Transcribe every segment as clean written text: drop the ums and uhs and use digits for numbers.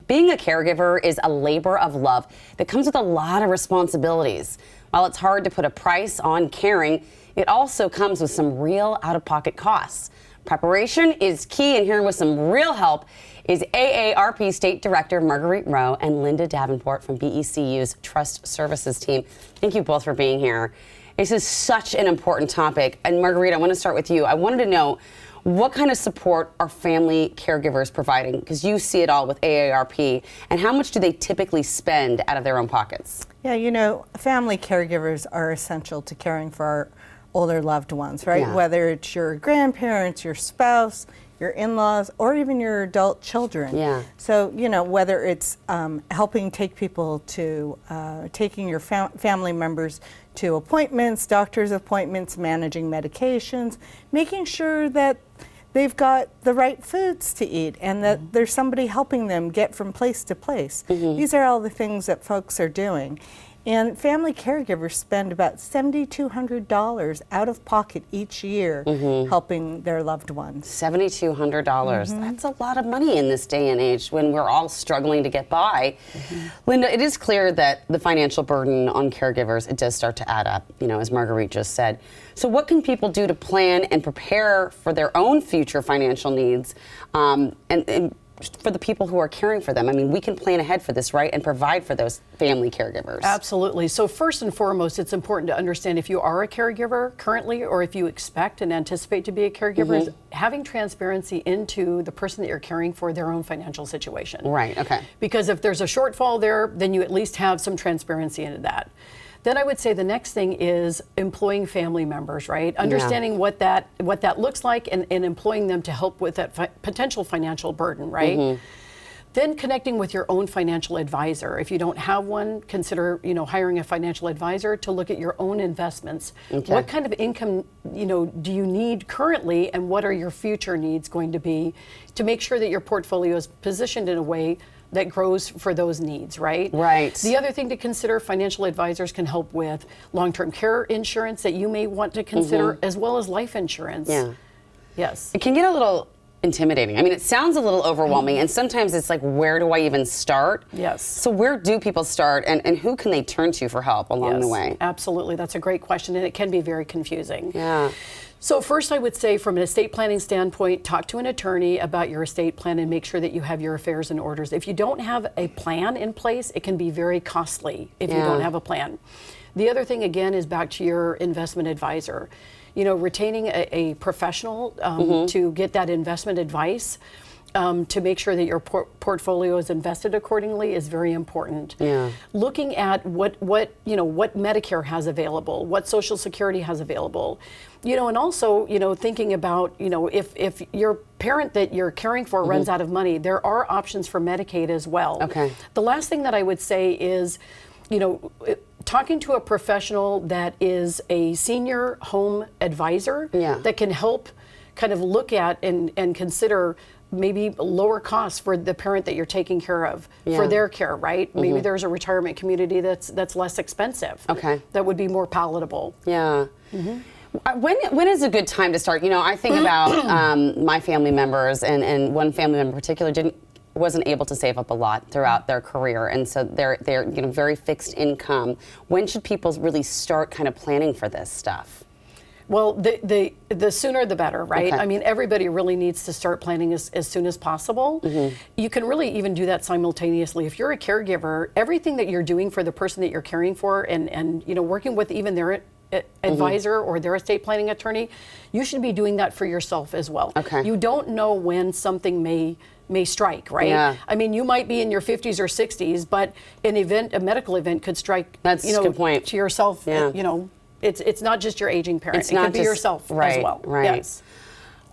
Being a caregiver is a labor of love that comes with a lot of responsibilities. While it's hard to put a price on caring, it also comes with some real out-of-pocket costs. Preparation is key, and here with some real help is AARP State Director Marguerite Ro and Linda Davenport from BECU's Trust Services team. Thank you both for being here. This is such an important topic. And Marguerite, I want to start with you. I wanted to know, what kind of support are family caregivers providing? Because you see it all with AARP. And how much do they typically spend out of their own pockets? Yeah, you know, family caregivers are essential to caring for our older loved ones, right? Yeah. Whether it's your grandparents, your spouse, your in-laws, or even your adult children. Yeah. So, you know, whether it's helping take people to, taking your family members to appointments, doctor's appointments, managing medications, making sure that they've got the right foods to eat and that there's somebody helping them get from place to place. These are all the things that folks are doing. And family caregivers spend about $7,200 out of pocket each year helping their loved ones. $7,200. That's a lot of money in this day and age when we're all struggling to get by. Linda, it is clear that the financial burden on caregivers, it does start to add up, you know, as Marguerite just said. So what can people do to plan and prepare for their own future financial needs and for the people who are caring for them? I mean, we can plan ahead for this, right? And provide for those family caregivers. Absolutely. So first and foremost, it's important to understand if you are a caregiver currently, or if you expect and anticipate to be a caregiver, is having transparency into the person that you're caring for, their own financial situation. Right, okay. Because if there's a shortfall there, then you at least have some transparency into that. Then I would say the next thing is employing family members, right? Understanding what that looks like and employing them to help with that potential financial burden, right? Then connecting with your own financial advisor. If you don't have one, consider, you know, hiring a financial advisor to look at your own investments. What kind of income, you know, do you need currently, and what are your future needs going to be, to make sure that your portfolio is positioned in a way that grows for those needs, right? Right. The other thing to consider, financial advisors can help with long-term care insurance that you may want to consider, as well as life insurance. Yeah. Yes. It can get a little intimidating. I mean, it sounds a little overwhelming, and sometimes it's like, where do I even start? Yes. So where do people start, and who can they turn to for help along the way? Absolutely. That's a great question, and it can be very confusing. Yeah. So first, I would say, from an estate planning standpoint, talk to an attorney about your estate plan and make sure that you have your affairs in order. If you don't have a plan in place, it can be very costly if you don't have a plan. The other thing, again, is back to your investment advisor. You know, retaining a professional to get that investment advice, to make sure that your portfolio is invested accordingly, is very important. Yeah. Looking at what Medicare has available, what Social Security has available, you know, and also, you know, thinking about, you know, if your parent that you're caring for runs out of money, there are options for Medicaid as well. Okay. The last thing that I would say is, you know, talking to a professional that is a senior home advisor that can help kind of look at and consider maybe lower costs for the parent that you're taking care of for their care, right? Maybe there's a retirement community that's less expensive. Okay. That would be more palatable. Yeah. When is a good time to start? You know, I think about my family members, and one family member in particular wasn't able to save up a lot throughout their career, and so they're you know, very fixed income. When should people really start kind of planning for this stuff? Well, the sooner the better, right? Okay. I mean, everybody really needs to start planning as soon as possible. You can really even do that simultaneously. If you're a caregiver, everything that you're doing for the person that you're caring for, and you know, working with even their advisor or their estate planning attorney, you should be doing that for yourself as well. Okay. You don't know when something may strike, right? Yeah. I mean, you might be in your 50s or 60s, but a medical event could strike. That's you know, a good point. To yourself. Yeah. You know, it's not just your aging parent. It's it not could be just yourself right, as well. Right. Yes.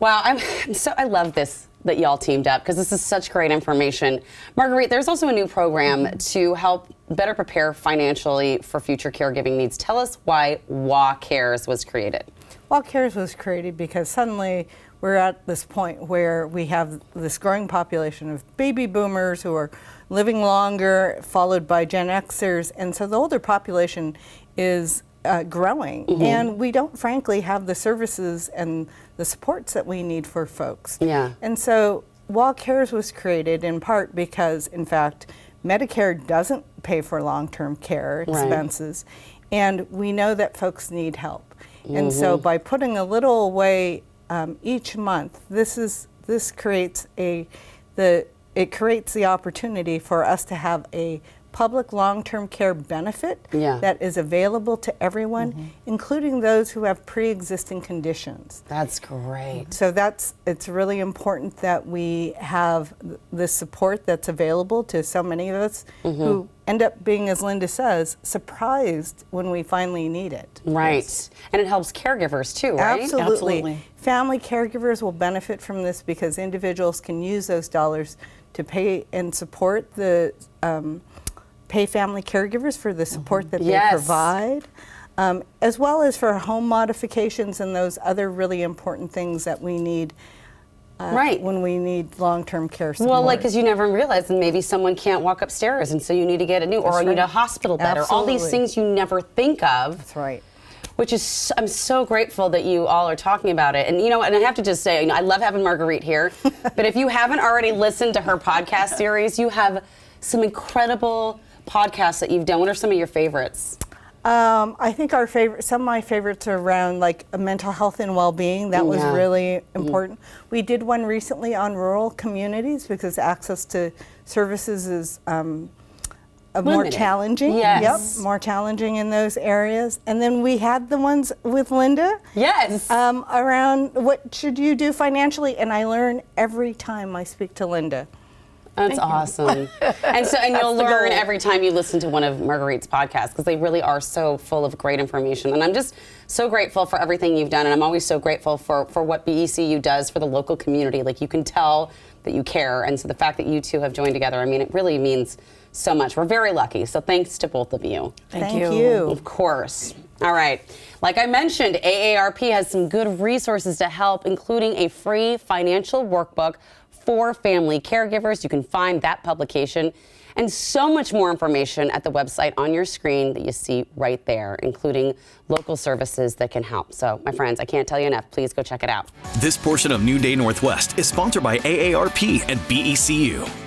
Wow, I love this that y'all teamed up, because this is such great information. Marguerite, there's also a new program to help better prepare financially for future caregiving needs. Tell us why WCares was created. WCares was created because suddenly we're at this point where we have this growing population of baby boomers who are living longer, followed by Gen Xers, and so the older population is growing, and we don't frankly have the services and the supports that we need for folks. Yeah. And so WCares was created in part because, in fact, Medicare doesn't pay for long-term care expenses, and we know that folks need help. And so by putting a little away each month, this creates it creates the opportunity for us to have a public long-term care benefit that is available to everyone, including those who have pre-existing conditions. That's great. So it's really important that we have the support that's available to so many of us who end up being, as Linda says, surprised when we finally need it. Right. Yes. And it helps caregivers too, right? Absolutely. Family caregivers will benefit from this because individuals can use those dollars to pay and support the pay family caregivers for the support that they provide, as well as for home modifications and those other really important things that we need when we need long-term care support. Well, like, because you never realize that maybe someone can't walk upstairs and so you need to get a new, or you need a hospital bed, or all these things you never think of. That's right. Which is, I'm so grateful that you all are talking about it. And, and I have to just say, I love having Marguerite here, but if you haven't already listened to her podcast series, you have some incredible podcasts that you've done. What are some of your favorites? I think some of my favorites are around like mental health and well-being. That was really important. We did one recently on rural communities because access to services is more challenging. Yes. Yep, more challenging in those areas. And then we had the ones with Linda. Yes. Around what should you do financially, and I learn every time I speak to Linda. That's awesome. And you'll learn every time you listen to one of Marguerite's podcasts, because they really are so full of great information. And I'm just so grateful for everything you've done, and I'm always so grateful for what BECU does for the local community. Like, you can tell that you care, and so the fact that you two have joined together, I mean, it really means so much. We're very lucky, so thanks to both of you. Thank you. Of course. All right. Like I mentioned, AARP has some good resources to help, including a free financial workbook for family caregivers. You can find that publication and so much more information at the website on your screen that you see right there, including local services that can help. So, my friends, I can't tell you enough. Please go check it out. This portion of New Day Northwest is sponsored by AARP and BECU.